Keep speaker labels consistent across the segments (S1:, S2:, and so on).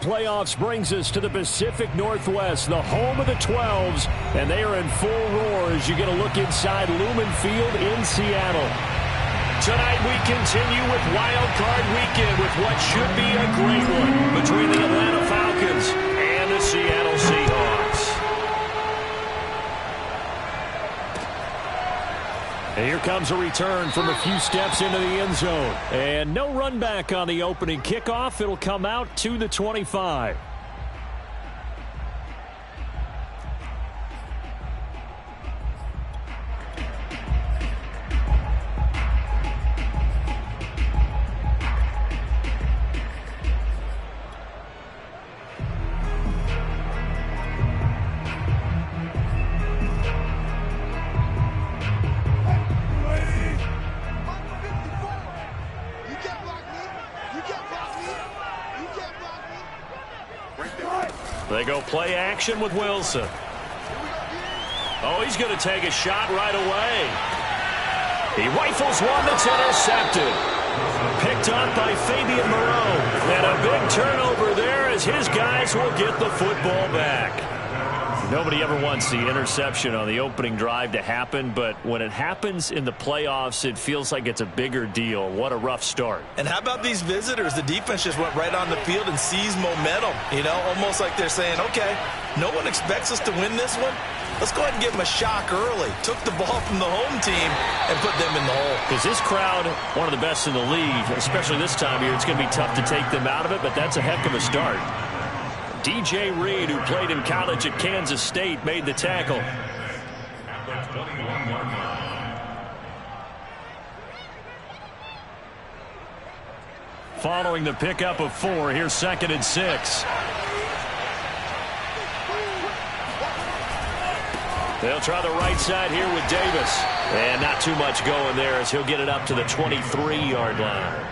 S1: playoffs brings us to the Pacific Northwest, the home of the 12s, and they are in full roar as you get a look inside Lumen Field in Seattle. Tonight we continue with Wild Card Weekend with what should be a great one between the Atlanta Falcons and the Seattle Seahawks. And here comes a return from a few steps into the end zone. And no run back on the opening kickoff. It'll come out to the 25. They go play action with Wilson. Oh, he's going to take a shot right away. He rifles one that's intercepted. Picked up by Fabian Moreau. And a big turnover there as his guys will get the football back. Nobody ever wants the interception on the opening drive to happen, but when it happens in the playoffs, it feels like it's a bigger deal. What a rough start.
S2: And how about these visitors? The defense just went right on the field and seized momentum. You know, almost like they're saying, okay, no one expects us to win this one. Let's go ahead and give them a shock early. Took the ball from the home team and put them in the hole.
S1: Because this crowd, one of the best in the league, especially this time of year, it's going to be tough to take them out of it, but that's a heck of a start. DJ Reed, who played in college at Kansas State, made the tackle. Following the pickup of 4, here's 2nd and 6. They'll try the right side here with Davis. And not too much going there as he'll get it up to the 23-yard line.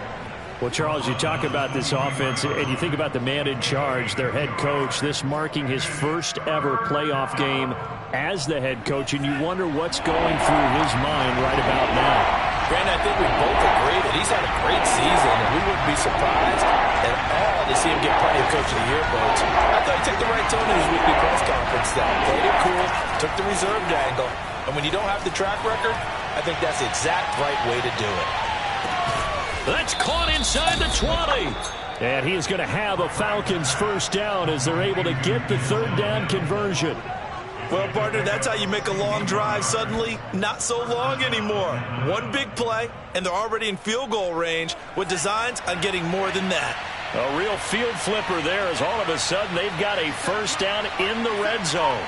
S1: Well, Charles, you talk about this offense, and you think about the man in charge, their head coach, this marking his first ever playoff game as the head coach, and you wonder what's going through his mind right about now.
S2: Brandon, I think we both agree that he's had a great season, and we wouldn't be surprised at all to see him get plenty of Coach of the Year votes. I thought he took the right tone in his weekly press conference, though. Played it cool, took the reserved angle, and when you don't have the track record, I think that's the exact right way to do it.
S1: That's caught inside the 20. And he is going to have a Falcons first down as they're able to get the third down conversion.
S2: Well, partner, that's how you make a long drive suddenly not so long anymore. One big play, and they're already in field goal range with designs on getting more than that.
S1: A real field flipper there as all of a sudden they've got a first down in the red zone.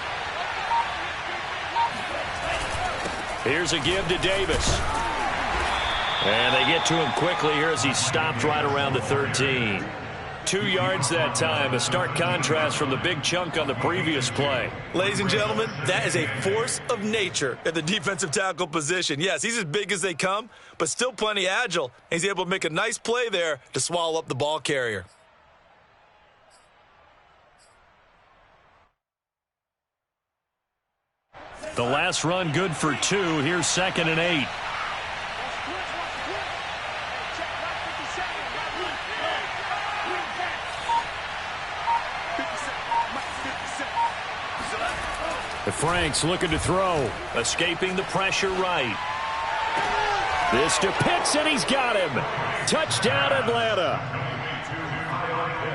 S1: Here's a give to Davis. And they get to him quickly here as he stopped right around the 13. 2 yards that time, a stark contrast from the big chunk on the previous play.
S2: Ladies and gentlemen, that is a force of nature at the defensive tackle position. Yes, he's as big as they come, but still plenty agile. He's able to make a nice play there to swallow up the ball carrier.
S1: The last run good for 2. Here's 2nd and 8. Franks looking to throw. Escaping the pressure right. This to Pitts, and he's got him. Touchdown, Atlanta.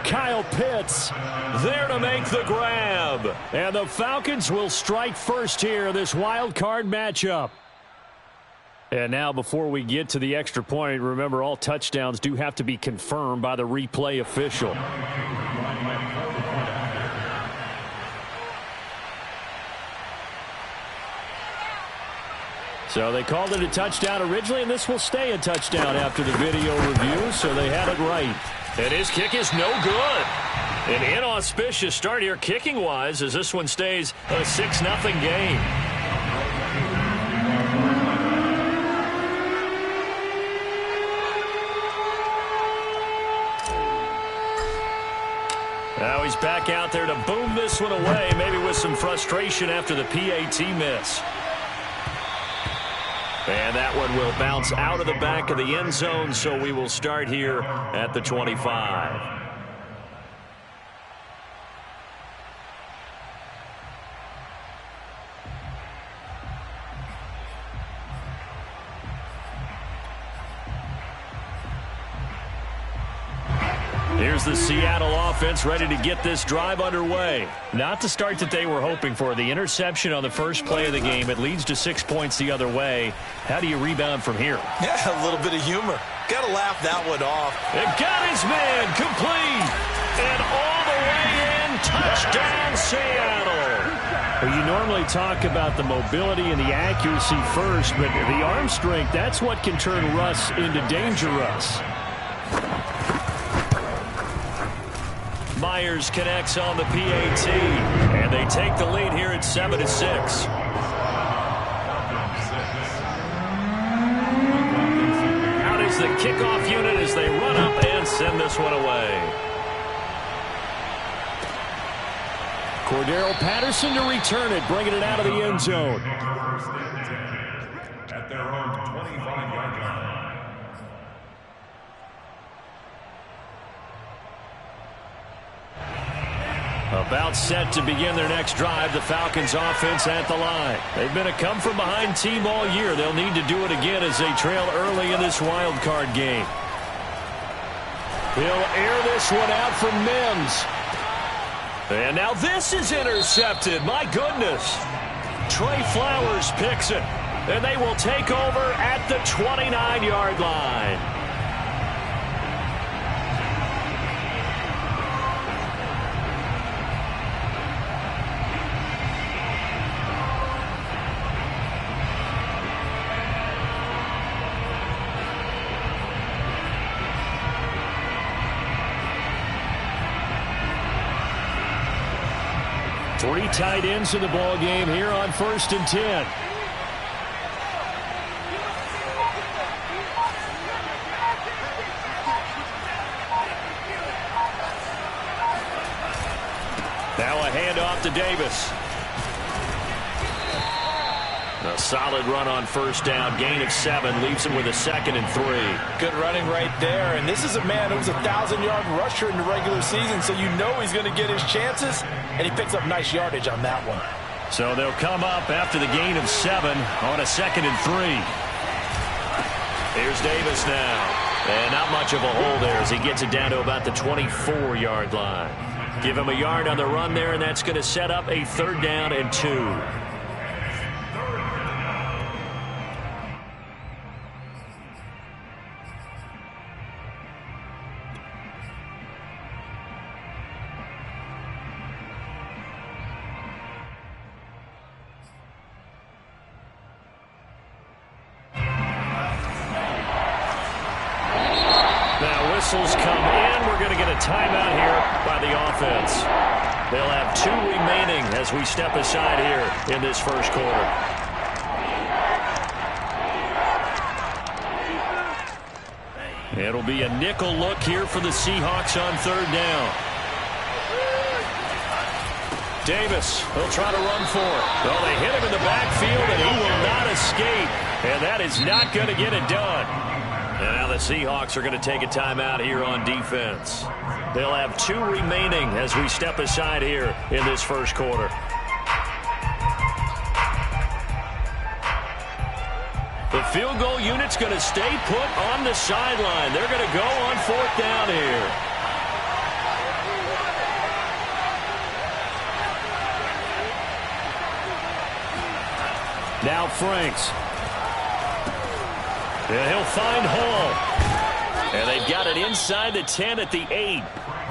S1: Kyle Pitts there to make the grab. And the Falcons will strike first here in this wild card matchup. And now before we get to the extra point, remember all touchdowns do have to be confirmed by the replay official. So they called it a touchdown originally, and this will stay a touchdown after the video review, so they had it right. And his kick is no good. An inauspicious start here kicking-wise as this one stays a 6-0 game. Now he's back out there to boom this one away, maybe with some frustration after the PAT miss. And that one will bounce out of the back of the end zone, so we will start here at the 25. Here's the Seattle offense ready to get this drive underway. Not the start that they were hoping for. The interception on the first play of the game. It leads to 6 points the other way. How do you rebound from here?
S2: Yeah, a little bit of humor. Got to laugh that one off.
S1: It got his man complete. And all the way in. Touchdown, Seattle. Well, you normally talk about the mobility and the accuracy first, but the arm strength, that's what can turn Russ into Danger Russ. Myers connects on the PAT, and they take the lead here at 7-6. Out is the kickoff unit as they run up and send this one away. Cordero Patterson to return it, bringing it out of the end zone.
S3: At their own 25-yard line.
S1: About set to begin their next drive, the Falcons offense at the line. They've been a come-from-behind team all year. They'll need to do it again as they trail early in this wild card game. He'll air this one out for Mims. And now this is intercepted. My goodness. Trey Flowers picks it. And they will take over at the 29-yard line. Three tight ends in the ball game here on 1st and 10. Now a handoff to Davis. A solid run on 1st down. Gain of 7. Leaves him with a 2nd and 3.
S2: Good running right there. And this is a man who's a 1,000-yard rusher in the regular season, so you know he's going to get his chances. And he picks up nice yardage on that one.
S1: So they'll come up after the gain of 7 on a 2nd and 3. Here's Davis now. And not much of a hole there as he gets it down to about the 24-yard line. Give him a yard on the run there, and that's going to set up a 3rd down and 2. Whistles come in. We're going to get a timeout here by the offense. They'll have 2 remaining as we step aside here in this first quarter. It'll be a nickel look here for the Seahawks on 3rd down. Davis, he'll try to run for it. Well, they hit him in the backfield, and he will not escape. And that is not going to get it done. And now the Seahawks are going to take a timeout here on defense. They'll have 2 remaining as we step aside here in this first quarter. The field goal unit's going to stay put on the sideline. They're going to go on 4th down here. Now Franks. And he'll find Hall. And they've got it inside the 10 at the 8.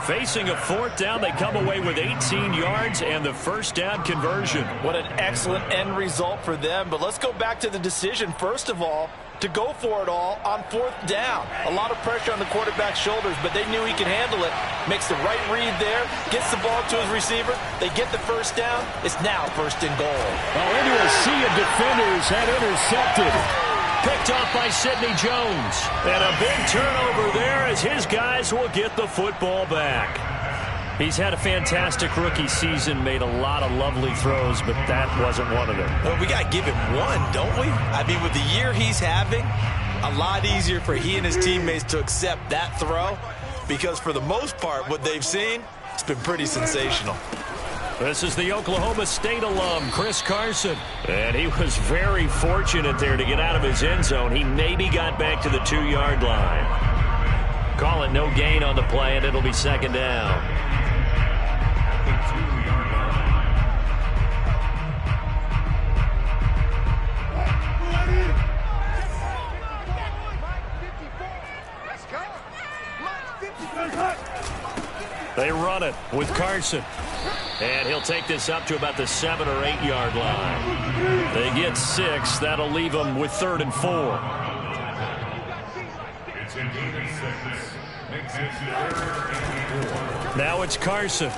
S1: Facing a 4th down, they come away with 18 yards and the 1st down conversion.
S2: What an excellent end result for them. But let's go back to the decision, first of all, to go for it all on 4th down. A lot of pressure on the quarterback's shoulders, but they knew he could handle it. Makes the right read there, gets the ball to his receiver. They get the 1st down. It's now 1st and goal.
S1: Oh, into a sea of defenders, had intercepted. Picked off by Sidney Jones. And a big turnover there as his guys will get the football back. He's had a fantastic rookie season, made a lot of lovely throws, but that wasn't one of them.
S2: Well, we got to give him one, don't we? I mean, with the year he's having, a lot easier for he and his teammates to accept that throw because for the most part, what they've seen, it's been pretty sensational.
S1: This is the Oklahoma State alum, Chris Carson. And he was very fortunate there to get out of his end zone. He maybe got back to the 2-yard line. Call it no gain on the play, and it'll be second down. They run it with Carson. And he'll take this up to about the 7 or 8 yard line. They get 6. That'll leave them with 3rd and 4.
S3: It's a gain of 6. Makes it 3rd and 4.
S1: Now it's Carson.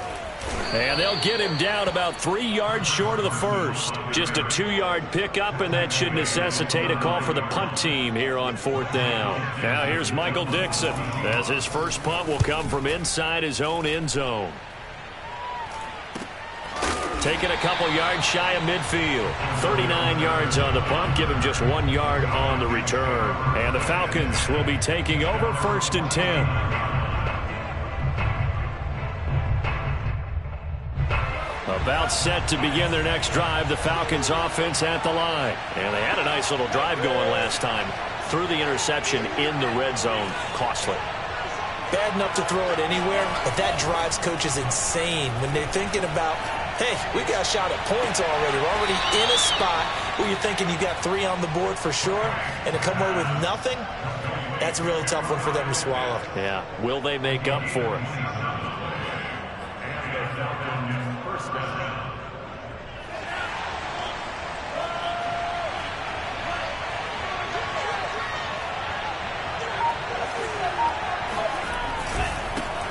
S1: And they'll get him down about 3 yards short of the first. Just a 2-yard pickup, and that should necessitate a call for the punt team here on 4th down. Now here's Michael Dixon, as his first punt will come from inside his own end zone. Taking a couple yards shy of midfield. 39 yards on the punt, give him just 1 yard on the return. And the Falcons will be taking over 1st and 10. About set to begin their next drive, the Falcons offense at the line. And they had a nice little drive going last time. Threw the interception in the red zone. Costly.
S2: Bad enough to throw it anywhere, but that drives coaches insane when they're thinking about, hey, we got a shot at points already. We're already in a spot where you're thinking you got 3 on the board for sure, and to come away with nothing, that's a really tough one for them to swallow.
S1: Yeah, will they make up for it?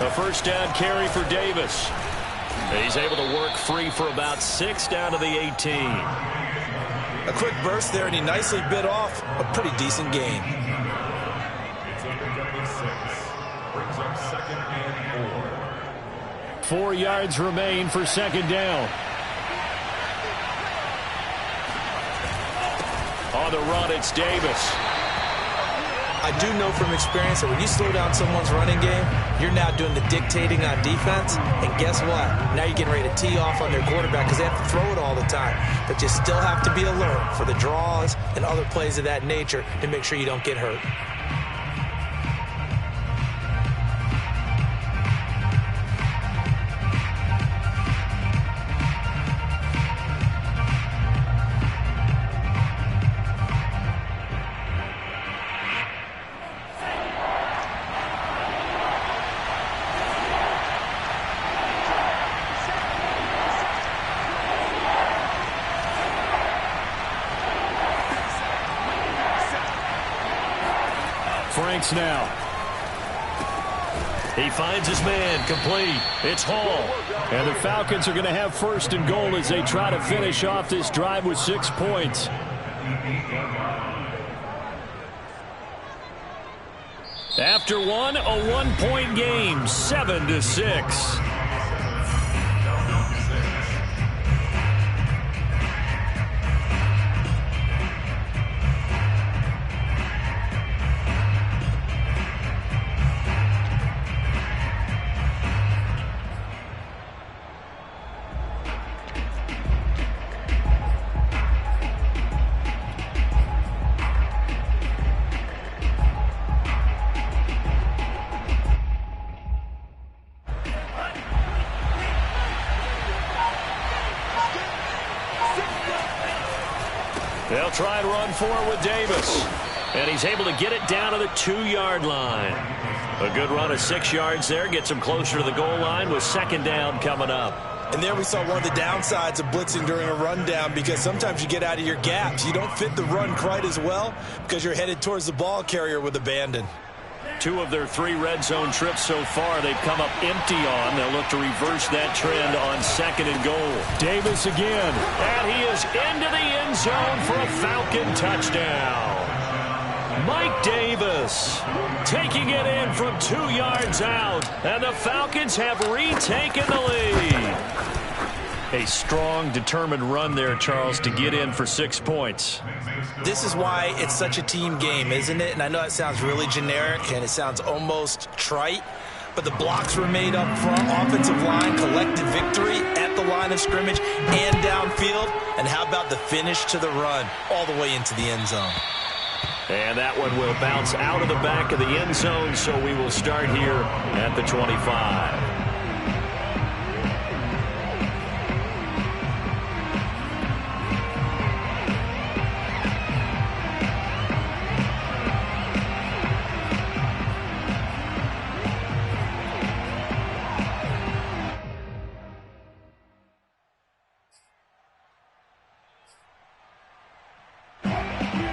S1: A first down carry for Davis. He's able to work free for about 6 down to the 18.
S2: A quick burst there, and he nicely bit off a pretty decent gain.
S3: It's under 6. Brings up 2nd and 4.
S1: 4 yards remain for 2nd down. On the run, it's Davis.
S2: I do know from experience that when you slow down someone's running game, you're now doing the dictating on defense. And guess what? Now you're getting ready to tee off on their quarterback because they have to throw it all the time. But you still have to be alert for the draws and other plays of that nature to make sure you don't get hurt.
S1: Franks now. He finds his man, complete. It's Hall. And the Falcons are going to have 1st and goal as they try to finish off this drive with 6 points. After one, a 1-point game, 7-6. They'll try and run for it with Davis. And he's able to get it down to the 2-yard line. A good run of 6 yards there. Gets him closer to the goal line with 2nd down coming up.
S2: And there we saw one of the downsides of blitzing during a rundown because sometimes you get out of your gaps. You don't fit the run quite as well because you're headed towards the ball carrier with abandon.
S1: 2 of their 3 red zone trips so far they've come up empty on. They'll look to reverse that trend on 2nd and goal. Davis again. And he is into the end zone for a Falcon touchdown. Mike Davis taking it in from 2 yards out. And the Falcons have retaken the lead. A strong, determined run there, Charles, to get in for 6 points.
S2: This is why it's such a team game, isn't it? And I know it sounds really generic and it sounds almost trite, but the blocks were made up front. Offensive line collected victory at the line of scrimmage and downfield. And how about the finish to the run all the way into the end zone?
S1: And that one will bounce out of the back of the end zone, so we will start here at the 25.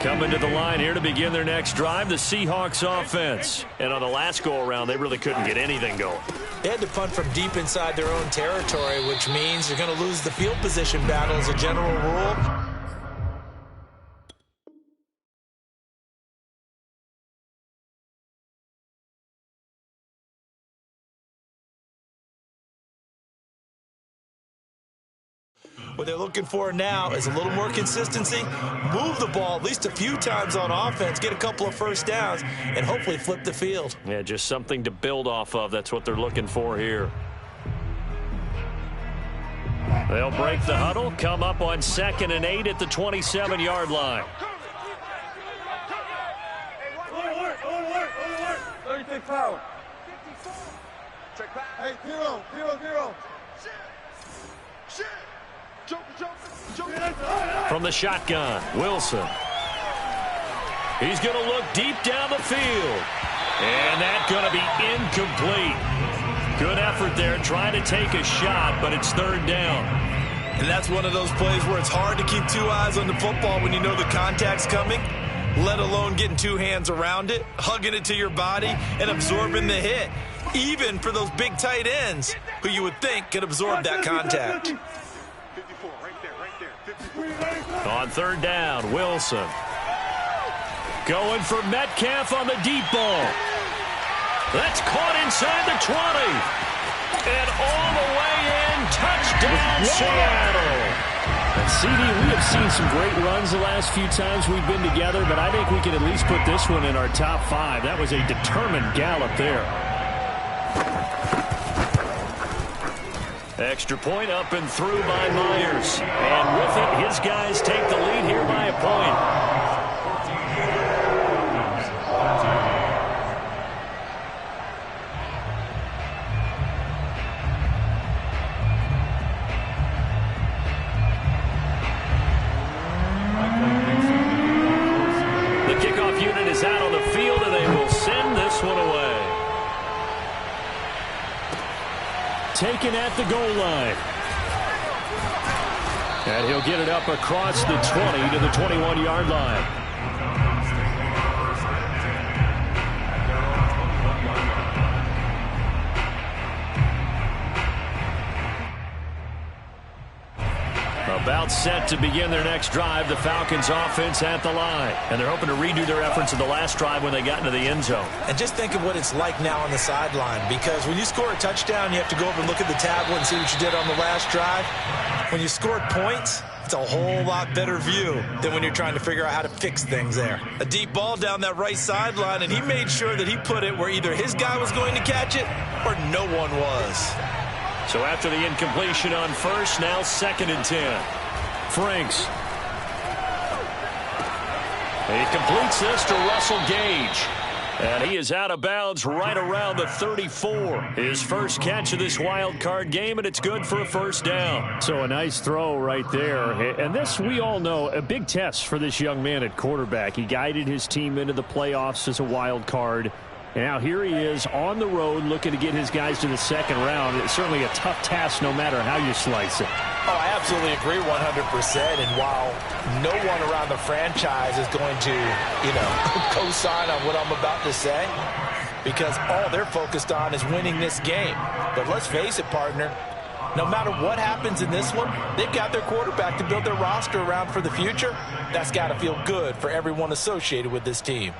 S1: Coming to the line here to begin their next drive, the Seahawks offense. And on the last go-around, they really couldn't get anything going.
S2: They had to punt from deep inside their own territory, which means they're going to lose the field position battle as a general rule. What they're looking for now is a little more consistency, move the ball at least a few times on offense, get a couple of first downs, and hopefully flip the field.
S1: Yeah, just something to build off of. That's what they're looking for here. They'll break the huddle, come up on 2nd and 8 at the 27-yard line.
S4: Hey, zero.
S1: From the shotgun, Wilson. He's going to look deep down the field. And that's going to be incomplete. Good effort there, trying to take a shot, but it's 3rd down.
S2: And that's one of those plays where it's hard to keep 2 eyes on the football when you know the contact's coming, let alone getting 2 hands around it, hugging it to your body, and absorbing the hit, even for those big tight ends who you would think could absorb that contact.
S1: On 3rd down, Wilson. Going for Metcalf on the deep ball. That's caught inside the 20. And all the way in, touchdown Seattle. And CD, we have seen some great runs the last few times we've been together, but I think we can at least put this one in our top 5. That was a determined gallop there. Extra point up and through by Myers. And with it, his guys take the lead here by a point. The kickoff unit is out on the field, and they will send this one away. Taken at the goal line. And he'll get it up across the 20 to the 21-yard line. About set to begin their next drive, the Falcons offense at the line. And they're hoping to redo their efforts in the last drive when they got into the end zone.
S2: And just think of what it's like now on the sideline, because when you score a touchdown, you have to go over and look at the tablet and see what you did on the last drive. When you scored points, it's a whole lot better view than when you're trying to figure out how to fix things there. A deep ball down that right sideline, and he made sure that he put it where either his guy was going to catch it or no one was.
S1: So after the incompletion on first, now 2nd and 10. Franks. He completes this to Russell Gage. And he is out of bounds right around the 34. His first catch of this wild card game, and it's good for a first down. So a nice throw right there. And this, we all know, a big test for this young man at quarterback. He guided his team into the playoffs as a wild card. And now here he is on the road looking to get his guys to the 2nd round. It's certainly a tough task no matter how you slice it.
S2: Oh, I absolutely agree 100%. And while no one around the franchise is going to, co-sign on what I'm about to say, because all they're focused on is winning this game. But let's face it, partner, no matter what happens in this one, they've got their quarterback to build their roster around for the future. That's got to feel good for everyone associated with this team.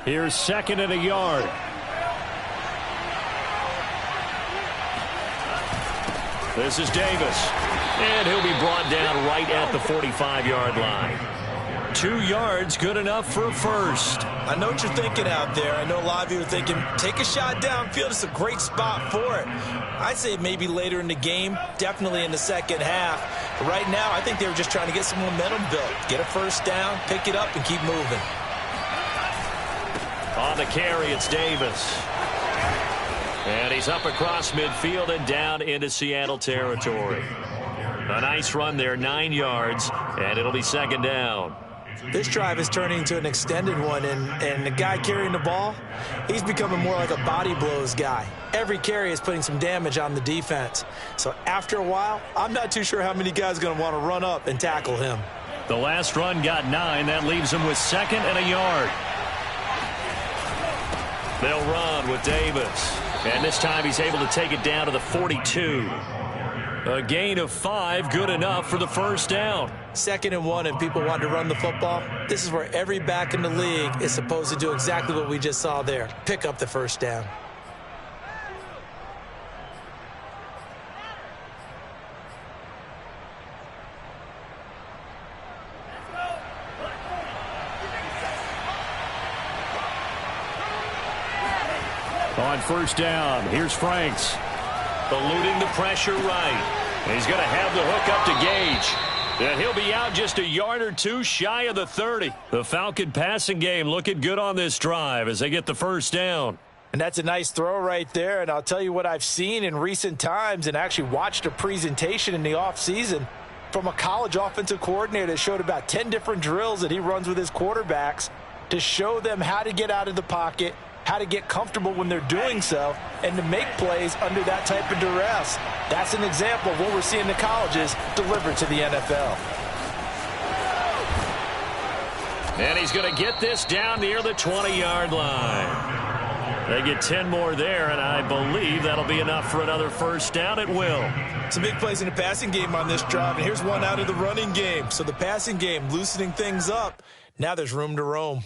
S1: Here's 2nd and a yard. This is Davis. And he'll be brought down right at the 45-yard line. 2 yards, good enough for a first.
S2: I know what you're thinking out there. I know a lot of you are thinking, take a shot downfield. It's a great spot for it. I'd say maybe later in the game, definitely in the second half. But right now, I think they were just trying to get some momentum built. Get a first down, pick it up, and keep moving.
S1: On the carry, it's Davis. And he's up across midfield and down into Seattle territory. A nice run there, 9 yards, and it'll be second down.
S2: This drive is turning into an extended one, and the guy carrying the ball, he's becoming more like a body blows guy. Every carry is putting some damage on the defense. So after a while, I'm not too sure how many guys are going to want to run up and tackle him.
S1: The last run got 9. That leaves him with 2nd and a yard. They'll run with Davis. And this time he's able to take it down to the 42. A gain of 5, good enough for the first down.
S2: 2nd and 1, and people want to run the football. This is where every back in the league is supposed to do exactly what we just saw there. Pick up the first down.
S1: On first down, here's Franks. Eluding the pressure right. He's going to have the hook up to Gage. And he'll be out just a yard or 2 shy of the 30. The Falcon passing game looking good on this drive as they get the first down.
S2: And that's a nice throw right there. And I'll tell you what I've seen in recent times and actually watched a presentation in the offseason from a college offensive coordinator that showed about 10 different drills that he runs with his quarterbacks to show them how to get out of the pocket, how to get comfortable when they're doing so, and to make plays under that type of duress. That's an example of what we're seeing the colleges deliver to the NFL.
S1: And he's going to get this down near the 20-yard line. They get 10 more there, and I believe that'll be enough for another first down. It will.
S2: Some big plays in the passing game on this drive, and here's one out of the running game. So the passing game loosening things up. Now there's room to roam.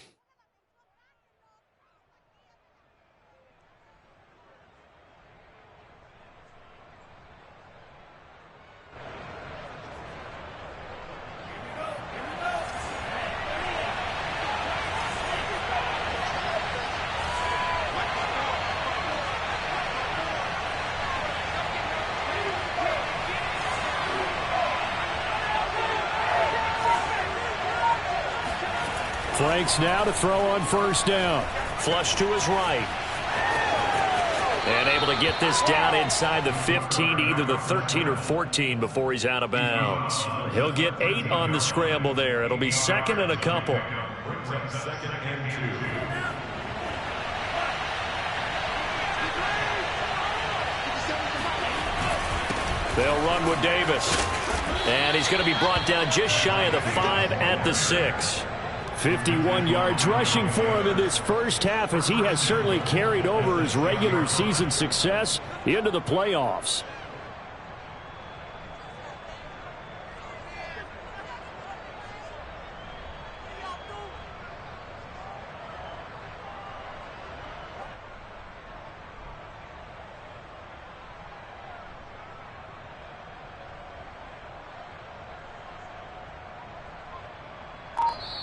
S1: Franks now to throw on first down. Flush to his right. And able to get this down inside the 15, either the 13 or 14 before he's out of bounds. He'll get 8 on the scramble there. It'll be 2nd and a couple. They'll run with Davis. And he's going to be brought down just shy of the 5 at the 6. 51 yards rushing for him in this first half, as he has certainly carried over his regular season success into the playoffs.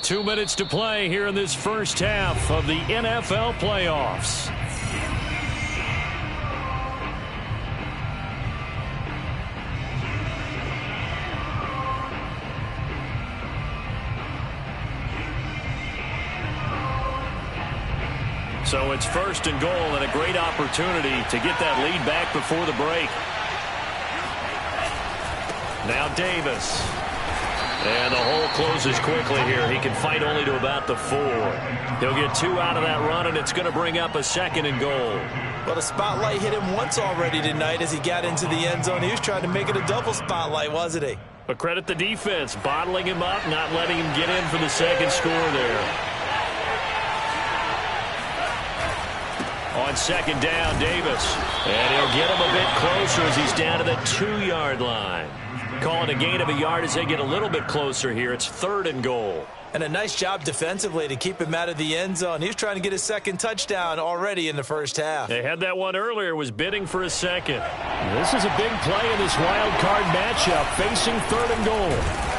S1: Two minutes to play here in this first half of the NFL playoffs. So it's 1st and goal, and a great opportunity to get that lead back before the break. Now Davis. And the hole closes quickly here. He can fight only to about the 4. He'll get 2 out of that run, and it's going to bring up a 2nd and goal.
S2: Well, the spotlight hit him once already tonight as he got into the end zone. He was trying to make it a double spotlight, wasn't he?
S1: But credit the defense, bottling him up, not letting him get in for the 2nd score there. On 2nd down, Davis. And he'll get him a bit closer as he's down to the 2-yard line. Call it a gain of a yard as they get a little bit closer here. It's 3rd and goal.
S2: And a nice job defensively to keep him out of the end zone. He was trying to get his 2nd touchdown already in the first half.
S1: They had that one earlier, was bidding for a 2nd. This is a big play in this wild card matchup, facing 3rd and goal.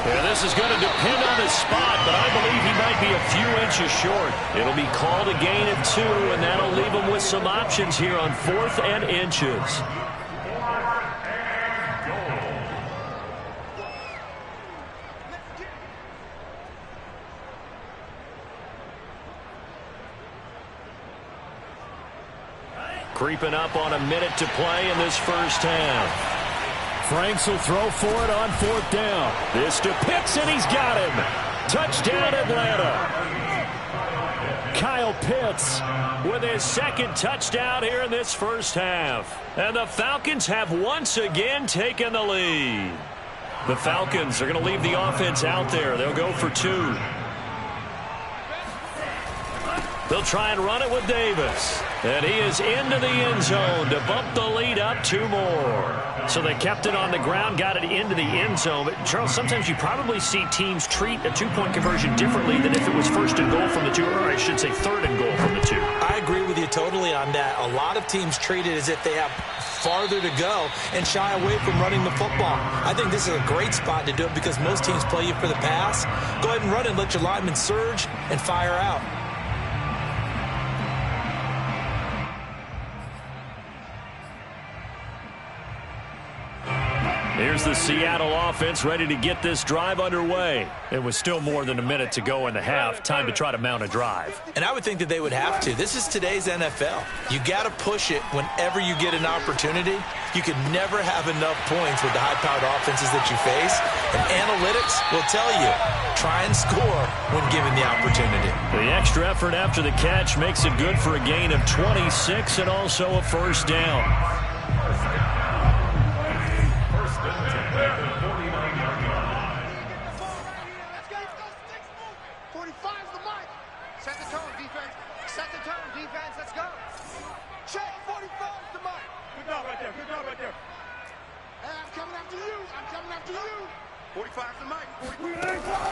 S1: Yeah, this is going to depend on his spot, but I believe he might be a few inches short. It'll be called a gain of 2, and that'll leave him with some options here on 4th and inches. Creeping up on a minute to play in this first half. Franks will throw for it on 4th down. This to Pitts, and he's got him. Touchdown, Atlanta. Kyle Pitts with his second touchdown here in this first half. And the Falcons have once again taken the lead. The Falcons are going to leave the offense out there. They'll go for 2. They'll try and run it with Davis. And he is into the end zone to bump the lead up 2 more. So they kept it on the ground, got it into the end zone. But, Charles, sometimes you probably see teams treat a 2-point conversion differently than if it was 1st and goal from the 2, or I should say 3rd and goal from the 2.
S2: I agree with you totally on that. A lot of teams treat it as if they have farther to go and shy away from running the football. I think this is a great spot to do it because most teams play you for the pass. Go ahead and run it and let your linemen surge and fire out.
S1: Here's the Seattle offense ready to get this drive underway. It was still more than a minute to go in the half. Time to try to mount a drive.
S2: And I would think that they would have to. This is today's NFL. You got to push it whenever you get an opportunity. You can never have enough points with the high-powered offenses that you face. And analytics will tell you, try and score when given the opportunity.
S1: The extra effort after the catch makes it good for a gain of 26 and also a first down.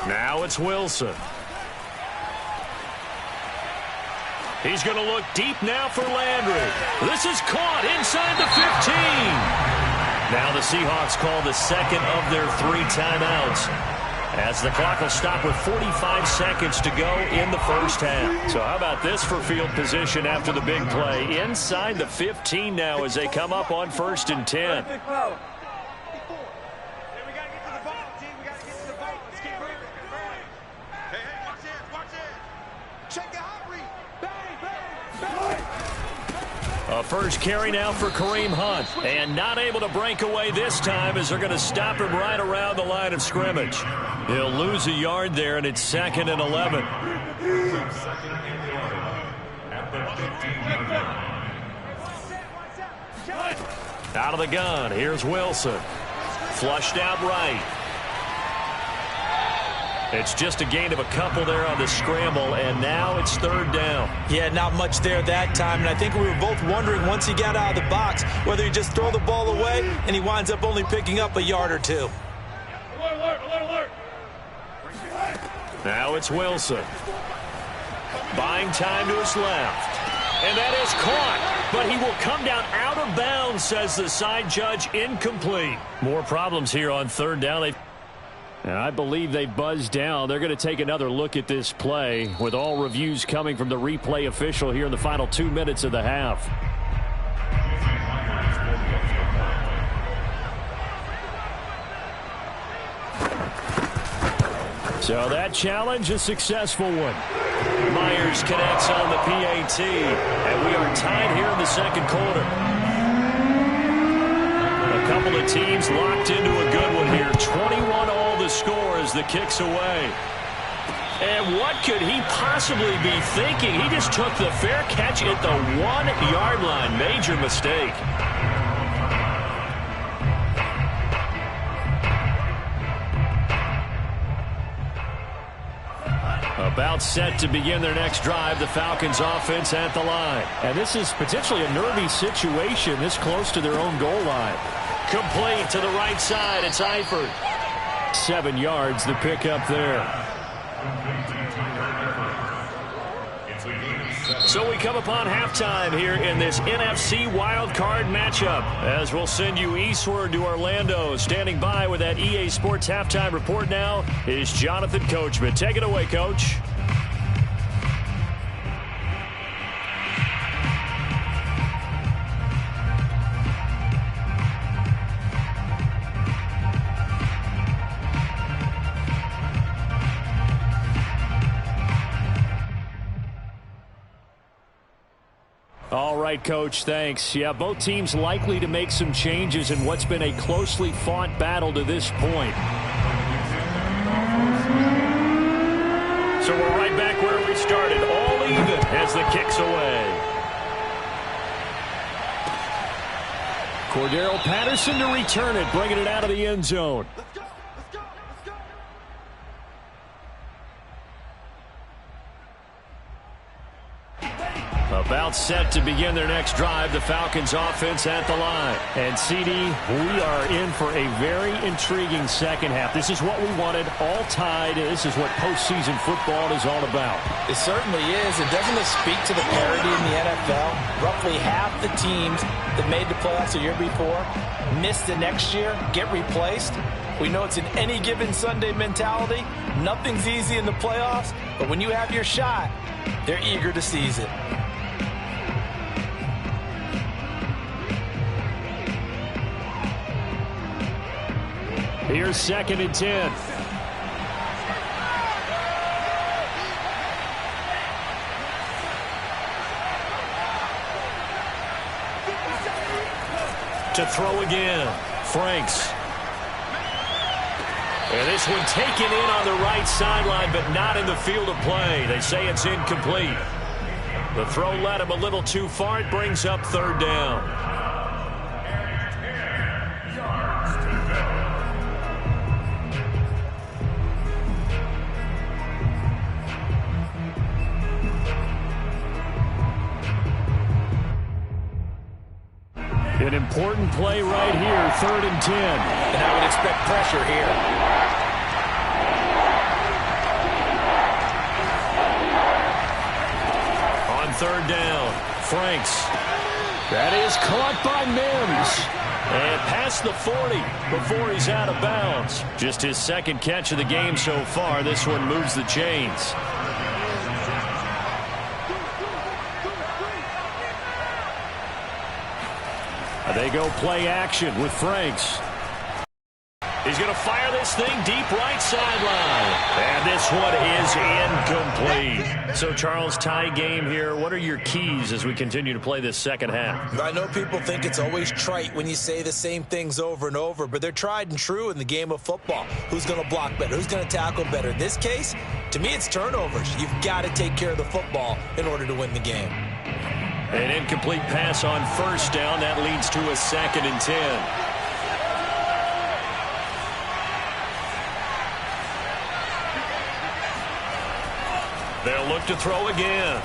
S1: Now it's Wilson. He's going to look deep now for Landry. This is caught inside the 15. Now the Seahawks call the second of their 3 timeouts, as the clock will stop with 45 seconds to go in the first half. So how about this for field position after the big play? Inside the 15 now as they come up on 1st and 10. A first carry now for Kareem Hunt. And not able to break away this time as they're going to stop him right around the line of scrimmage. He'll lose a yard there, and it's 2nd and 11. Out of the gun, here's Wilson. Flushed out right. It's just a gain of a couple there on the scramble, and now it's 3rd down.
S2: Yeah, not much there that time, and I think we were both wondering once he got out of the box whether he just throw the ball away and he winds up only picking up a yard or 2.
S3: Alert.
S1: Now it's Wilson. Buying time to his left. And that is caught, but he will come down out of bounds, says the side judge. Incomplete. More problems here on 3rd down. And I believe they buzzed down. They're going to take another look at this play, with all reviews coming from the replay official here in the final 2 minutes of the half. So that challenge, a successful one. Myers connects on the PAT, and we are tied here in the 2nd quarter. A couple of teams locked into a good one here. 21 all the score as the kick's away. And what could he possibly be thinking? He just took the fair catch at the 1-yard line. Major mistake. About set to begin their next drive, the Falcons offense at the line. And this is potentially a nervy situation this close to their own goal line. Complete to the right side. It's Eifert. 7 yards, the pickup there.
S3: It's
S1: So we come upon halftime here in this NFC wildcard matchup as we'll send you eastward to Orlando. Standing by with that EA Sports halftime report now is Jonathan Coachman. Take it away, Coach. All right, Coach, thanks. Yeah, both teams likely to make some changes in what's been a closely fought battle to this point. So we're right back where we started, all even as the kick's away. Cordero Patterson to return it, bringing it out of the end zone. About set to begin their next drive, the Falcons offense at the line. And CD, we are in for a very intriguing second half. This is what we wanted, all tied. This is what postseason football is all about.
S2: It certainly is. And doesn't it speak to the parity in the NFL? Roughly half the teams that made the playoffs the year before miss the next year, get replaced. We know it's an any given Sunday mentality. Nothing's easy in the playoffs, but when you have your shot, they're eager to seize it.
S1: Here's 2nd and 10. To throw again, Franks. And this one taken in on the right sideline, but not in the field of play. They say it's incomplete. The throw led him a little too far. It brings up 3rd down. An important play right here, 3rd and 10.
S2: And I would expect pressure here.
S1: On 3rd down, Franks. That is caught by Mims. And past the 40 before he's out of bounds. Just his 2nd catch of the game so far. This one moves the chains. They go play action with Franks. He's going to fire this thing deep right sideline. And this one is incomplete. So, Charles, tie game here. What are your keys as we continue to play this second half?
S2: I know people think it's always trite when you say the same things over and over, but they're tried and true in the game of football. Who's going to block better? Who's going to tackle better? In this case, to me, it's turnovers. You've got to take care of the football in order to win the game.
S1: An incomplete pass on 1st down. That leads to a 2nd and 10. They'll look to throw again.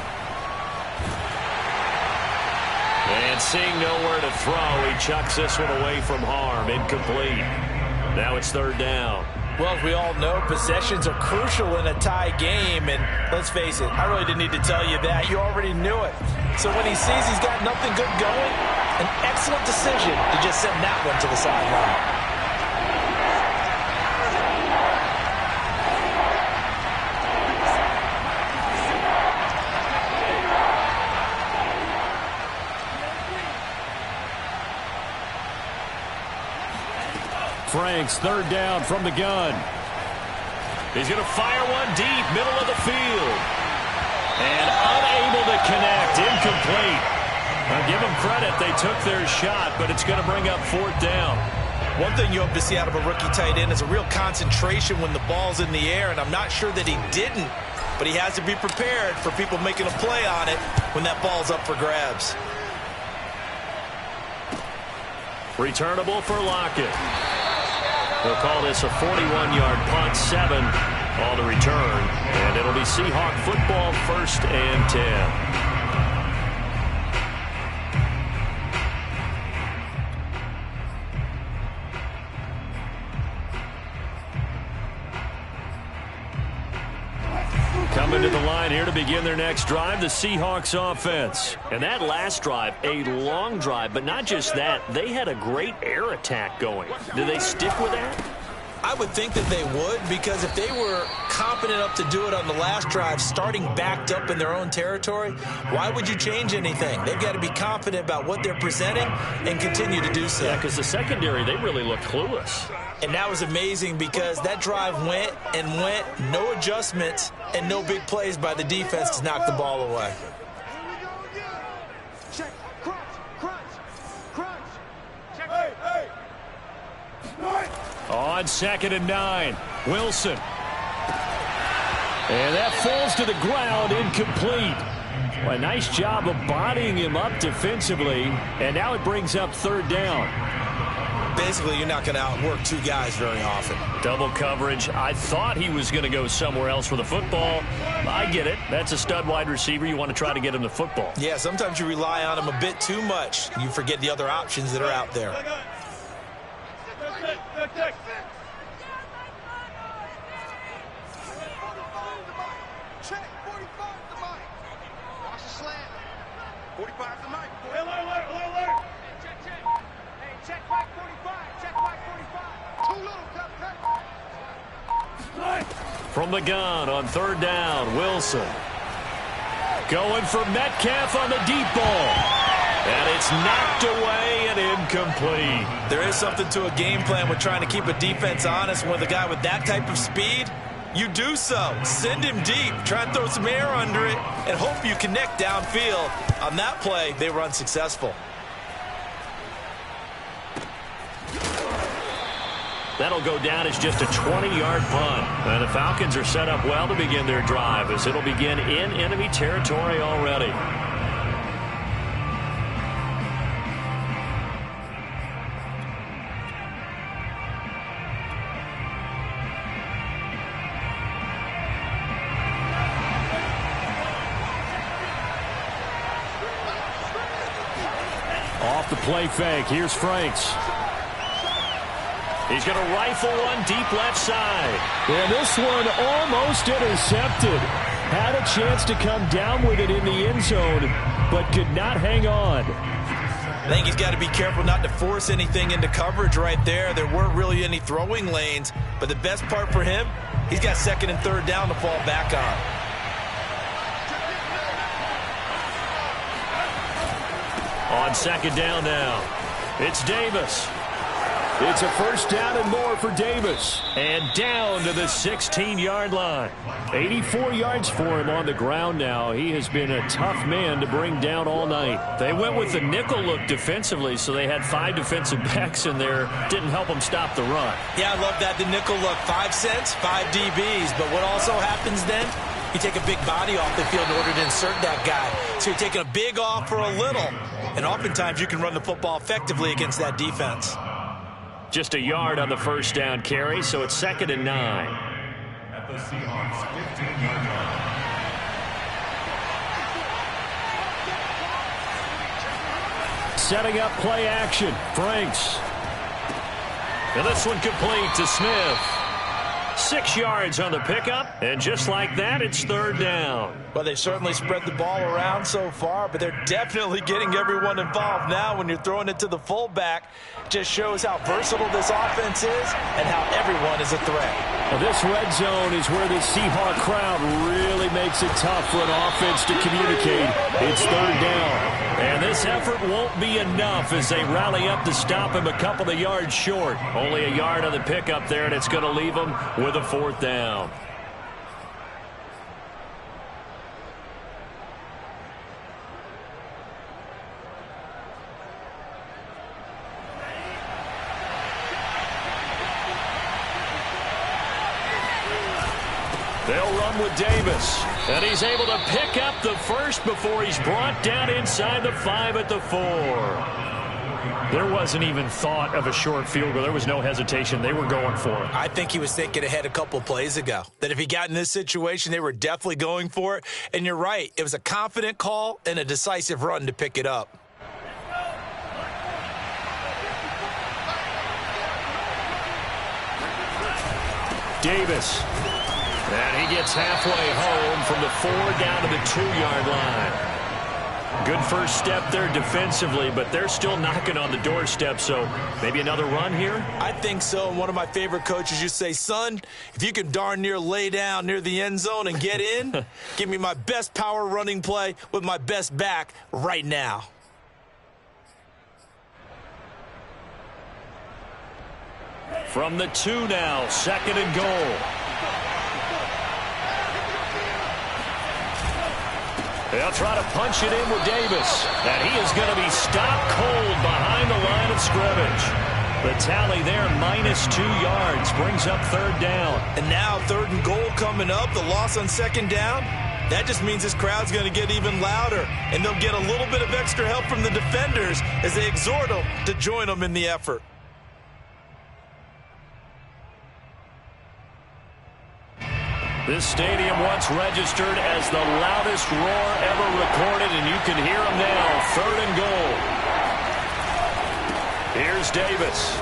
S1: And seeing nowhere to throw, he chucks this one away from harm. Incomplete. Now it's 3rd down.
S2: Well, as we all know, possessions are crucial in a tie game. And let's face it, I really didn't need to tell you that. You already knew it. So when he sees he's got nothing good going, an excellent decision to just send that one to the sideline.
S1: Franks, 3rd down from the gun. He's going to fire one deep, middle of the field. And unable to connect, incomplete. I'll give them credit, they took their shot, but it's going to bring up 4th down.
S2: One thing you hope to see out of a rookie tight end is a real concentration when the ball's in the air, and I'm not sure that he didn't, but he has to be prepared for people making a play on it when that ball's up for grabs.
S1: Returnable for Lockett. They'll call this a 41-yard punt, 7 on the return. And it'll be Seahawk football, 1st and 10. Coming to the line here to to begin their next drive, the Seahawks offense. And that last drive, a long drive, but not just that. They had a great air attack going. Do they stick with that?
S2: I would think that they would, because if they were competent enough to do it on the last drive, starting backed up in their own territory, why would you change anything? They've got to be confident about what they're presenting and continue to do so.
S1: Yeah, because the secondary, they really looked clueless.
S2: And that was amazing because that drive went and went, no adjustments and no big plays by the defense to knock the ball away.
S4: Check, crunch, crunch, crunch. Check, hey, hey.
S1: On 2nd and 9, Wilson. And that falls to the ground, incomplete. Well, a nice job of bodying him up defensively, and now it brings up 3rd down.
S2: Basically, you're not going to outwork two guys very often.
S1: Double coverage. I thought he was going to go somewhere else with the football. I get it. That's a stud wide receiver. You want to try to get him the football.
S2: Yeah, sometimes you rely on him a bit too much. You forget the other options that are out there.
S4: Check, 45 the mic. Watch the slant. 45 the mic. Alert. Check. Hey, check mic 45. Check mic 45. Too little, cut.
S1: From the gun on 3rd down, Wilson. Going for Metcalf on the deep ball. And it's knocked away and incomplete.
S2: There is something to a game plan with trying to keep a defense honest. With a guy with that type of speed, you do so. Send him deep. Try and throw some air under it and hope you connect downfield. On that play, they were unsuccessful.
S1: That'll go down as just a 20-yard punt. And the Falcons are set up well to begin their drive, as it'll begin in enemy territory already. Off the play fake, here's Franks. He's going to rifle one deep left side. And this one almost intercepted. Had a chance to come down with it in the end zone, but could not hang on.
S2: I think he's got to be careful not to force anything into coverage right there. There weren't really any throwing lanes, but the best part for him, he's got 2nd and 3rd down to fall back on.
S1: On 2nd down now, it's Davis. It's a 1st down and more for Davis. And down to the 16-yard line. 84 yards for him on the ground now. He has been a tough man to bring down all night. They went with the nickel look defensively, so they had 5 defensive backs in there. Didn't help them stop the run.
S2: Yeah, I love that, the nickel look. 5 cents, 5 DBs. But what also happens then, you take a big body off the field in order to insert that guy. So you're taking a big off for a little. And oftentimes you can run the football effectively against that defense.
S1: Just a yard on the 1st down carry, so it's 2nd and 9.
S3: At the Seahawks 15-yard line.
S1: Setting up play action. Franks. And this one complete to Smith. 6 yards on the pickup, and just like that, it's 3rd down.
S2: Well, they certainly spread the ball around so far, but they're definitely getting everyone involved now when you're throwing it to the fullback. Just shows how versatile this offense is and how everyone is a threat.
S1: Well, this red zone is where the Seahawk crowd really makes it tough for an offense to communicate. It's 3rd down. And this effort won't be enough as they rally up to stop him a couple of yards short. Only a yard on the pickup there, and it's going to leave him with a 4th down. They'll run with Davis, and he's able to pick up the first before he's brought down inside the 5 at the 4. There wasn't even thought of a short field goal. There was no hesitation. They were going for it.
S2: I think he was thinking ahead a couple plays ago, that if he got in this situation, they were definitely going for it. And you're right. It was a confident call and a decisive run to pick it up.
S1: Davis. And he gets halfway home from the 4 down to the 2-yard line. Good first step there defensively, but they're still knocking on the doorstep, so maybe another run here?
S2: I think so, and one of my favorite coaches used to say, son, if you can darn near lay down near the end zone and get in, give me my best power running play with my best back right now.
S1: From the 2 now, 2nd and goal. They'll try to punch it in with Davis. And he is going to be stopped cold behind the line of scrimmage. The tally there, -2 yards, brings up 3rd down.
S2: And now 3rd and goal coming up, the loss on 2nd down. That just means this crowd's going to get even louder. And they'll get a little bit of extra help from the defenders as they exhort them to join them in the effort.
S1: This stadium once registered as the loudest roar ever recorded, and you can hear them now. 3rd and goal. Here's Davis.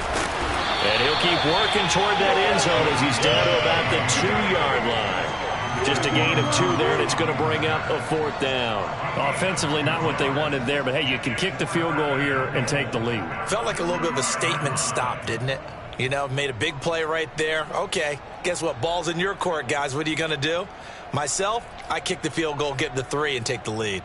S1: And he'll keep working toward that end zone as he's down to about the 2-yard line. Just a gain of 2 there, and it's going to bring up a 4th down. Offensively, not what they wanted there, but hey, you can kick the field goal here and take the lead.
S2: Felt like a little bit of a statement stop, didn't it? You know, made a big play right there. Okay, guess what? Ball's in your court, guys. What are you going to do? Myself, I kick the field goal, get the 3, and take the lead.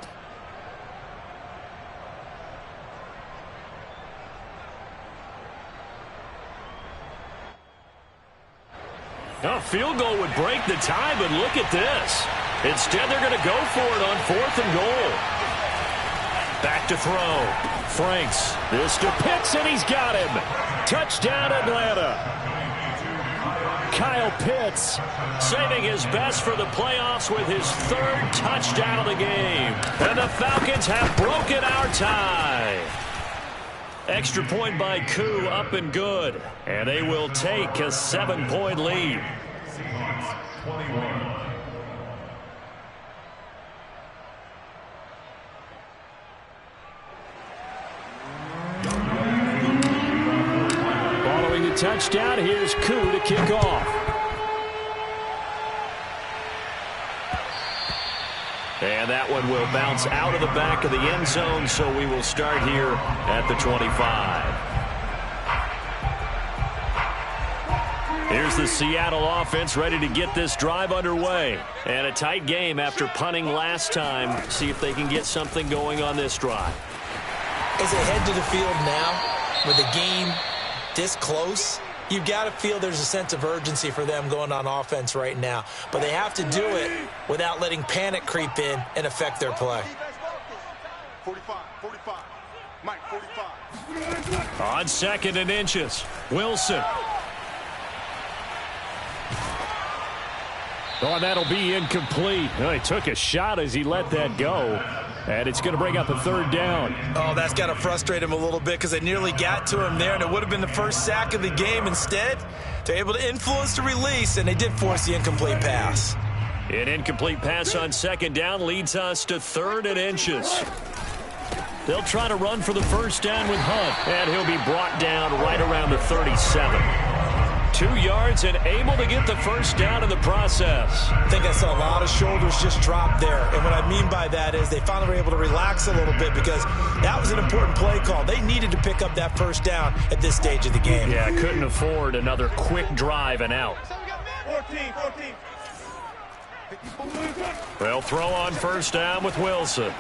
S1: A field goal would break the tie, but look at this. Instead, they're going to go for it on 4th and goal. Back to throw. Franks. This to Pitts, and he's got him. Touchdown, Atlanta. Kyle Pitts saving his best for the playoffs with his 3rd touchdown of the game. And the Falcons have broken our tie. Extra point by Koo, up and good. And they will take a 7-point lead.
S3: Seahawks 21.
S1: Following the touchdown, here's Koo to kick off. And that one will bounce out of the back of the end zone, so we will start here at the 25. Here's the Seattle offense ready to get this drive underway. And a tight game after punting last time. See if they can get something going on this drive.
S2: As they head to the field now, with the game this close, you've got to feel there's a sense of urgency for them going on offense right now. But they have to do it without letting panic creep in and affect their play.
S4: 45, Mike, 45.
S1: On 2nd and inches, Wilson. Oh, and that'll be incomplete. Oh, he took a shot as he let that go. And it's going to bring up a 3rd down.
S2: Oh, that's got to frustrate him a little bit because they nearly got to him there, and it would have been the first sack of the game. Instead, they're able to influence the release, and they did force the incomplete pass.
S1: An incomplete pass on 2nd down leads us to 3rd and inches. They'll try to run for the 1st down with Hunt, and he'll be brought down right around the 37. 2 yards and able to get the 1st down in the process.
S2: I think I saw a lot of shoulders just drop there. And what I mean by that is they finally were able to relax a little bit because that was an important play call. They needed to pick up that 1st down at this stage of the game.
S1: Yeah, couldn't afford another quick drive and out.
S4: 14.
S1: They'll throw on 1st down with Wilson.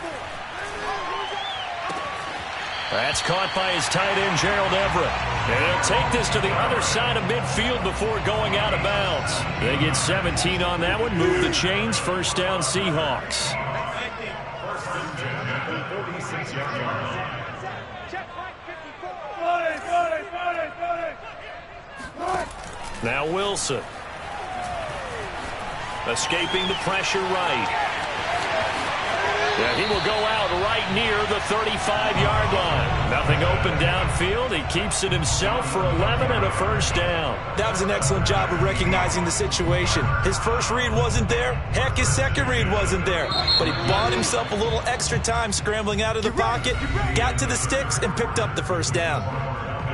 S1: That's caught by his tight end, Gerald Everett. And he'll take this to the other side of midfield before going out of bounds. They get 17 on that one, move the chains, 1st down Seahawks. Now Wilson. Escaping the pressure right. Yeah, he will go out right near the 35-yard line. Nothing open downfield. He keeps it himself for 11 and a 1st down.
S2: That was an excellent job of recognizing the situation. His first read wasn't there. Heck, his second read wasn't there. But he bought himself a little extra time scrambling out of the pocket, got to the sticks, and picked up the 1st down.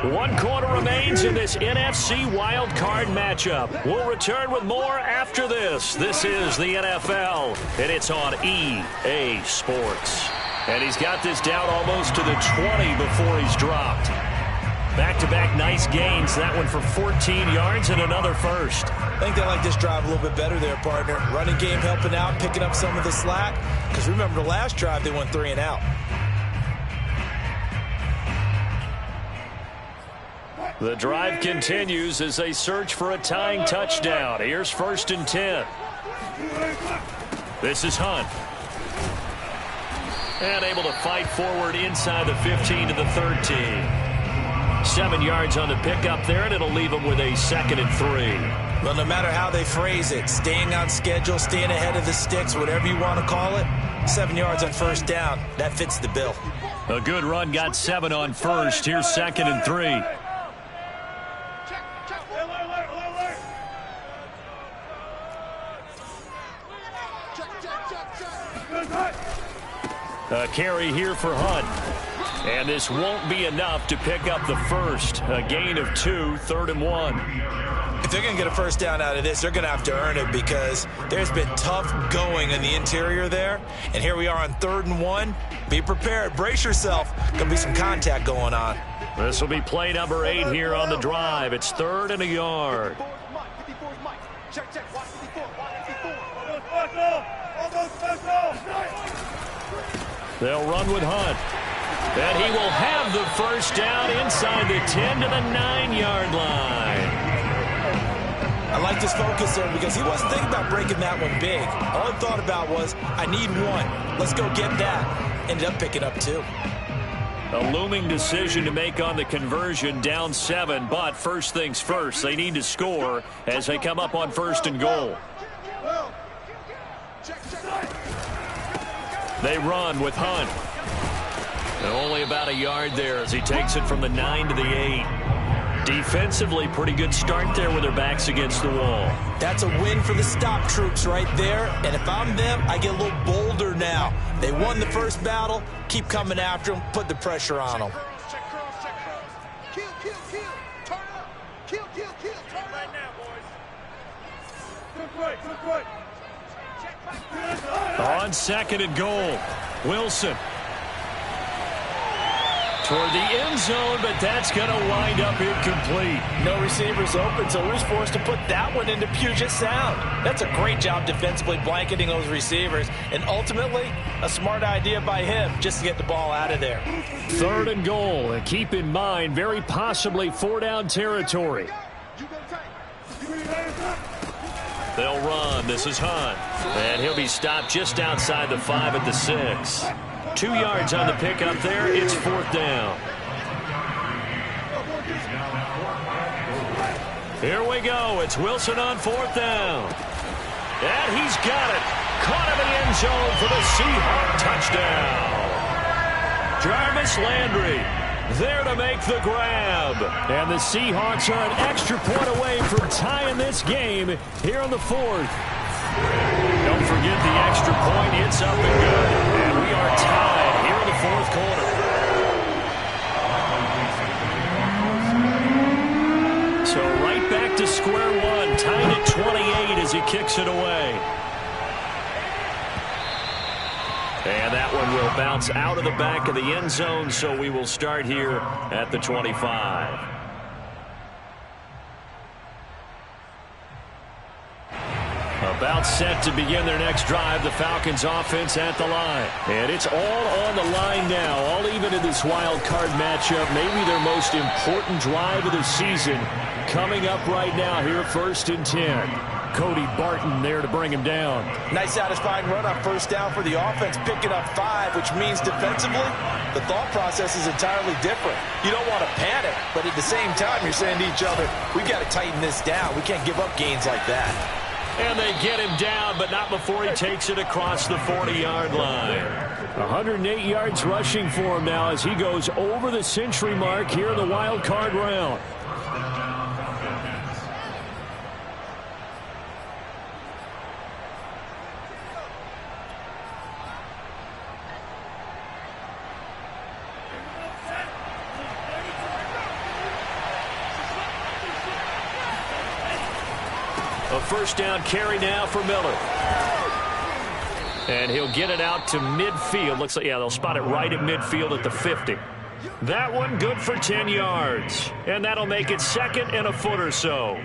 S1: One quarter remains in this NFC Wild Card matchup. We'll return with more after this. This is the NFL, and it's on EA Sports. And he's got this down almost to the 20 before he's dropped. Back-to-back nice gains. That one for 14 yards and another first.
S2: I think they like this drive a little bit better there, partner. Running game helping out, picking up some of the slack. Because remember, the last drive they went 3 and out.
S1: The drive continues as they search for a tying touchdown. Here's 1st and 10. This is Hunt. And able to fight forward inside the 15 to the 13. 7 yards on the pickup there, and it'll leave them with a 2nd and 3.
S2: Well, no matter how they phrase it, staying on schedule, staying ahead of the sticks, whatever you want to call it, 7 yards on 1st down, that fits the bill.
S1: A good run got 7 on 1st. Here's 2nd and 3. A carry here for Hunt. And this won't be enough to pick up the first. A gain of 2, 3rd and 1.
S2: If they're going to get a 1st down out of this, they're going to have to earn it because there's been tough going in the interior there. And here we are on 3rd and 1. Be prepared. Brace yourself. Going to be some contact going on.
S1: This will be play number 8 here on the drive. It's 3rd and a yard. They'll run with Hunt. And he will have the 1st down inside the 10 to the 9-yard line.
S2: I like this focus there because he wasn't thinking about breaking that one big. All he thought about was, I need 1. Let's go get that. Ended up picking up 2.
S1: A looming decision to make on the conversion, down 7. But first things first, they need to score as they come up on 1st and goal. They run with Hunt. And only about a yard there as he takes it from the 9 to the 8. Defensively, pretty good start there with their backs against the wall.
S2: That's a win for the stop troops right there. And if I'm them, I get a little bolder now. They won the first battle. Keep coming after them. Put the pressure on them.
S4: Check cross. Kill. Turn up. Kill. Turn right now, boys. Good play.
S1: On 2nd and goal, Wilson. Toward the end zone, but that's going to wind up incomplete.
S2: No receivers open, so he was forced to put that one into Puget Sound. That's a great job defensively blanketing those receivers, and ultimately, a smart idea by him just to get the ball out of there.
S1: 3rd and goal, and keep in mind, very possibly 4-down territory. They'll run. This is Hunt. And he'll be stopped just outside the 5 at the 6. 2 yards on the pickup there. It's 4th down. Here we go. It's Wilson on 4th down. And he's got it. Caught in the end zone for the Seahawk touchdown. Jarvis Landry there to make the grab. And the Seahawks are an extra point away from tying this game here in the 4th. Don't forget the extra point. It's up and good. And we are tied here in the 4th quarter. So right back to square one. Tied at 28 as he kicks it away. And that one will bounce out of the back of the end zone, so we will start here at the 25. About set to begin their next drive, the Falcons offense at the line. And it's all on the line now, all even in this wild card matchup. Maybe their most important drive of the season coming up right now here, 1st and 10. Cody Barton there to bring him down.
S2: Nice satisfying run on 1st down for the offense, picking up 5, which means defensively, the thought process is entirely different. You don't want to panic, but at the same time, you're saying to each other, we've got to tighten this down. We can't give up gains like that.
S1: And they get him down, but not before he takes it across the 40-yard line. 108 yards rushing for him now as he goes over the century mark here in the wild card round. first down carry now for Miller. And he'll get it out to midfield. Looks like, yeah, they'll spot it right at midfield at the 50. That one good for 10 yards. And that'll make it 2nd and a foot or so.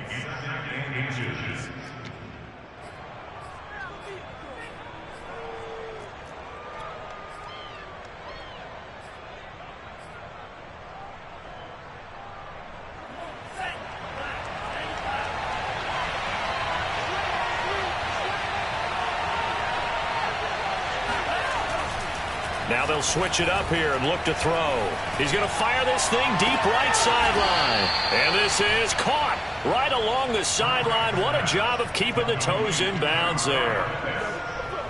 S1: Now they'll switch it up here and look to throw. He's going to fire this thing deep right sideline. And this is caught right along the sideline. What a job of keeping the toes in bounds there.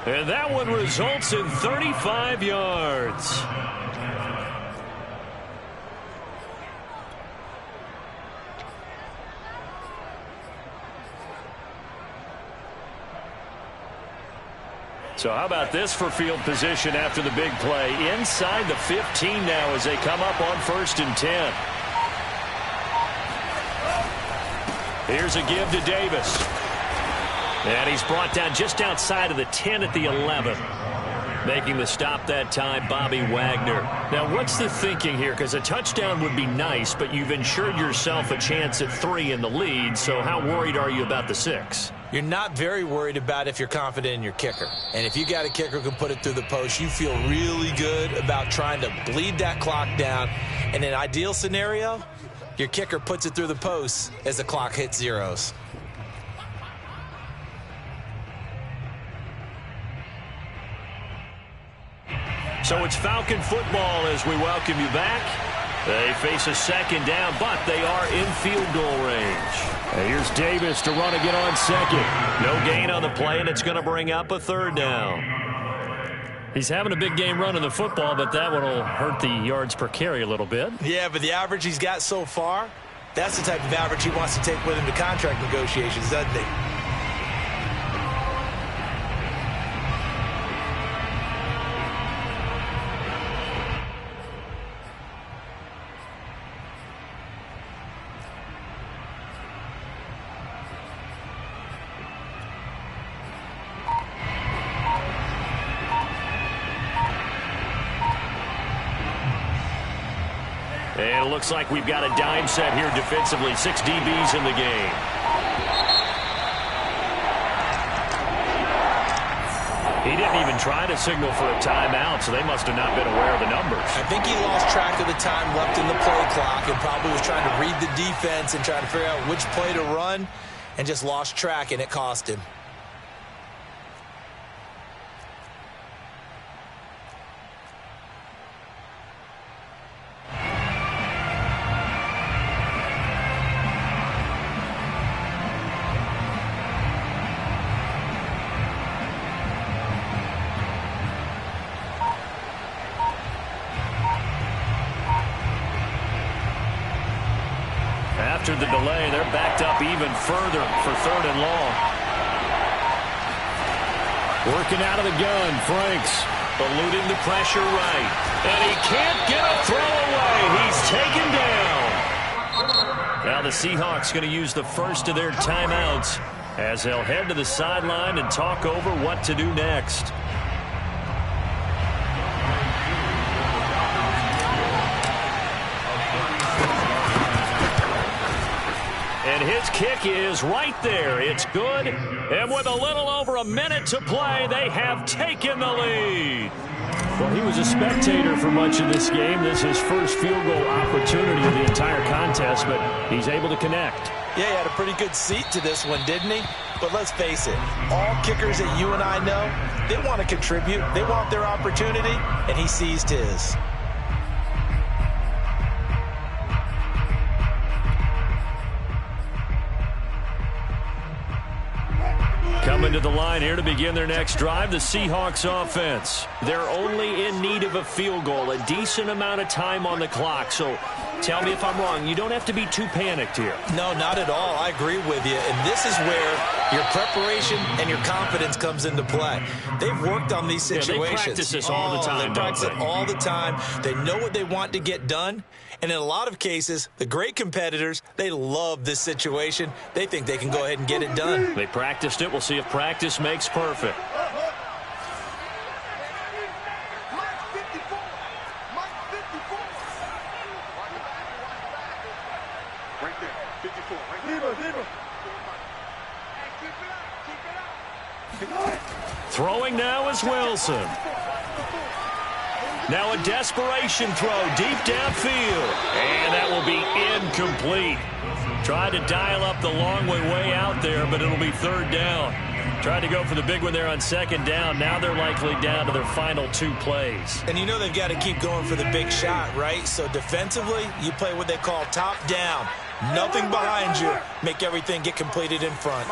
S1: And that one results in 35 yards. So how about this for field position after the big play? Inside the 15 now as they come up on 1st and 10. Here's a give to Davis. And he's brought down just outside of the 10 at the 11. Making the stop that time, Bobby Wagner. Now, what's the thinking here? Because a touchdown would be nice, but you've ensured yourself a chance at 3 in the lead. So how worried are you about the 6?
S2: You're not very worried about if you're confident in your kicker. And if you got a kicker who can put it through the post, you feel really good about trying to bleed that clock down. In an ideal scenario, your kicker puts it through the post as the clock hits zeros.
S1: So it's Falcon football as we welcome you back. They face a 2nd down, but they are in field goal range. And here's Davis to run again on 2nd. No gain on the play, and it's going to bring up a 3rd down. He's having a big game running the football, but that one will hurt the yards per carry a little bit.
S2: Yeah, but the average he's got so far, that's the type of average he wants to take with him to contract negotiations, doesn't he?
S1: And it looks like we've got a dime set here defensively. 6 DBs in the game. He didn't even try to signal for a timeout, so they must have not been aware of the numbers.
S2: I think he lost track of the time left in the play clock and probably was trying to read the defense and trying to figure out which play to run and just lost track, and it cost him.
S1: After the delay, they're backed up even further for 3rd and long. Working out of the gun, Franks eluding the pressure right. And he can't get a throw away. He's taken down. Now the Seahawks going to use the first of their timeouts as they'll head to the sideline and talk over what to do next. And his kick is right there. It's good. And with a little over a minute to play, they have taken the lead. Well, he was a spectator for much of this game. This is his first field goal opportunity of the entire contest, but he's able to connect.
S2: Yeah, he had a pretty good seat to this one, didn't he? But let's face it, all kickers that you and I know, they want to contribute. They want their opportunity, and he seized his.
S1: Coming to the line here to begin their next drive, the Seahawks offense. They're only in need of a field goal, a decent amount of time on the clock. So tell me if I'm wrong. You don't have to be too panicked here.
S2: No, not at all. I agree with you. And this is where your preparation and your confidence comes into play. They've worked on these situations.
S1: Yeah, they practice this all the time.
S2: They practice it all the time. They know what they want to get done. And in a lot of cases, the great competitors, they love this situation. They think they can go ahead and get it done.
S1: They practiced it. We'll see if practice makes perfect. Throwing now is Wilson. Now a desperation throw deep downfield. And that will be incomplete. Tried to dial up the long way out there, but it'll be third down. Tried to go for the big one there on second down. Now they're likely down to their final 2 plays.
S2: And you know they've got to keep going for the big shot, right? So defensively, you play what they call top down. Nothing behind you. Make everything get completed in front.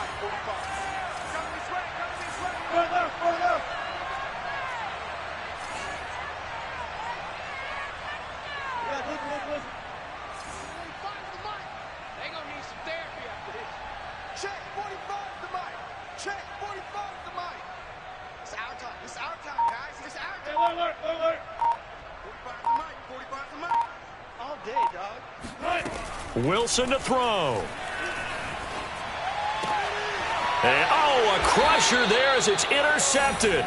S1: Wilson to throw. And, a crusher there as it's intercepted.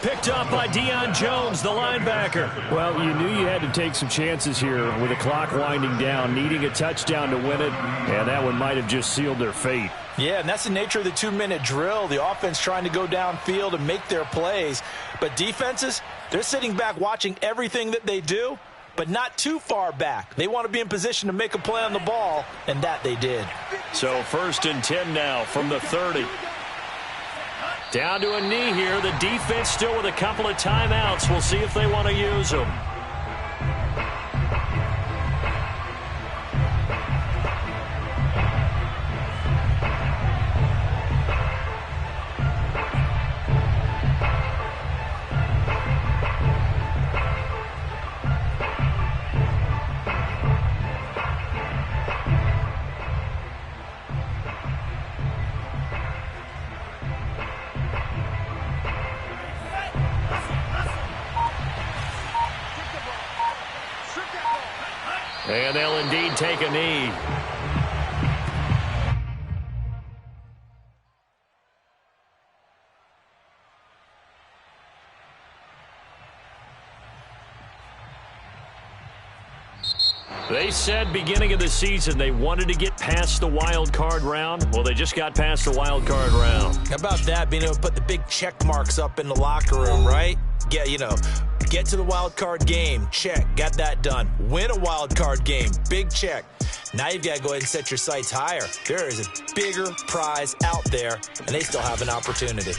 S1: Picked up by Deion Jones, the linebacker.
S5: Well, you knew you had to take some chances here with the clock winding down, needing a touchdown to win it, and that one might have just sealed their fate.
S2: Yeah, and that's the nature of the 2-minute drill. The offense trying to go downfield and make their plays. But defenses, they're sitting back watching everything that they do, but not too far back. They want to be in position to make a play on the ball, and that they did.
S1: So 1st and 10 now from the 30. Down to a knee here. The defense still with a couple of timeouts. We'll see if they want to use them. And they'll indeed take a knee. They said beginning of the season they wanted to get past the wild card round. Well, they just got past the wild card round.
S2: How about that, being able to put the big check marks up in the locker room, right? Get to the wild card game, check, got that done. Win a wild card game, big check. Now you've got to go ahead and set your sights higher. There is a bigger prize out there, and they still have an opportunity.